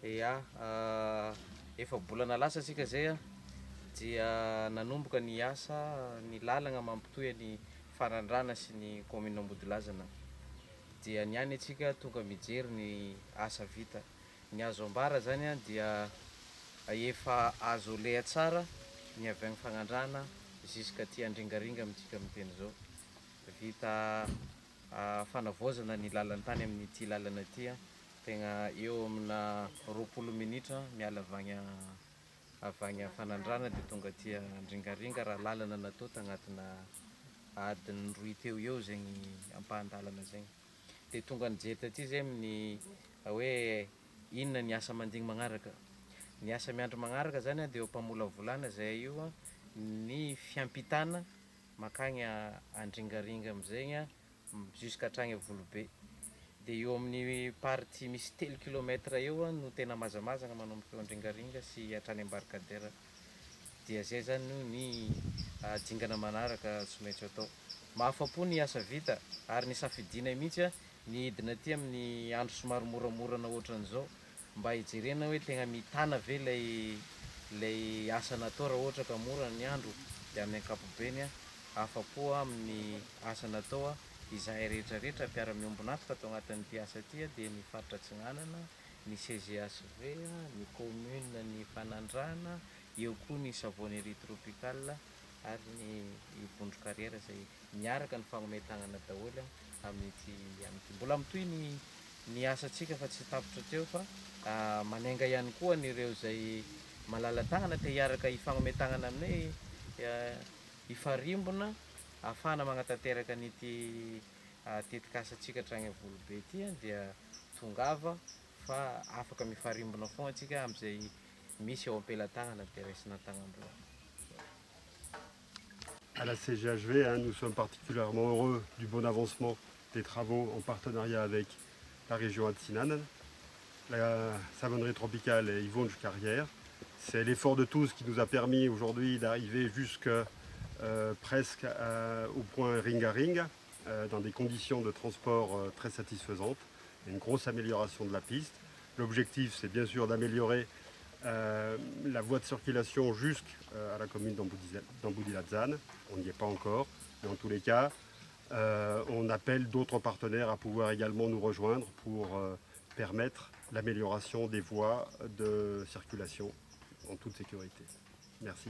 Ya, efa bolana lasa sika zay a dia nanomboka ny asa ny lalagna mampitohy ny fanandrana sy ny commune Ambodilazana. Dia niany antsika tonga mijery ny asa vita. Ny azo ambara zany a dia efa azo leha tsara ny avy amin'ny fanandrana juska aty Andringaringa amintsika miteny zao. Vita fanavaozana ny lalan'ny tany amin'ity lalana ity a, tegna eo amina 20 minitra miala avy agny fanandrana de tonga aty Andringaringa raha lalana natao tagnatina adiny 2 teo eo zegny ampahan-dalana zegny. De tonga nijery taty zay amin'ny hoe inona ny asa mandigny magnaraka. Ny asa miandry magnaraka zany a de eo mpamolavolana zay io a ny fiampitana makagny Andringaringa am'zegny a juska hatragny Volobe. De eo amin'ny partie misy 3 kilometra eo a no tena mazamazagna manomboka eo Andringaringa sy hatrany Embarcadère. Dia zay zany no ny dingana manaraka tsy maintsy atao. Mahafa-po ny asa vita ary nisafidina mihitsy a ny hidina aty amin'ny andro somary moramorana ohatran'izao mba hijerena hoe tegna mitana ve lay asa natao raha ohatra ka mora ny andro. De amin'ny ankapobeny a afa-po amin'ny asa natao a izahay rehetrarehetra mpiara-miombona afaka atao anatin'ity asa ity a de ny faritra Atsinanana, ny CGACV a, ny commune ny Fanandrana, eo koa ny Savonnerie Tropicale ary ny Bondrokariera zay miaraka ny fagnometanana daholo amin'ity mbola mitohy ny asantsika fa tsy tapitra teo fa manainga ihany koa an'ireo zay malala tagnana te hiaraka hifagnometanana aminay hifarimbona ahafahana magnatanteraka an'ity tetikasantsika hatragny Volobe ity a dia tongava fa afaka mifarimbona foagna antsika am'izay misy eo am-pelantagnana de raisina tagnambola. À la CGHV, nous sommes particulièrement heureux du bon avancement des travaux en partenariat avec la région Atsinan, la savonnerie tropicale et Yvonne Carrière. C'est l'effort de tous qui nous a permis aujourd'hui d'arriver jusque presque au point Ringaring, dans des conditions de transport très satisfaisantes, une grosse amélioration de la piste. L'objectif, c'est bien sûr d'améliorer la voie de circulation jusqu'à la commune d'Ambodilazane. On n'y est pas encore, mais en tous les cas, on appelle d'autres partenaires à pouvoir également nous rejoindre pour permettre l'amélioration des voies de circulation en toute sécurité. Merci.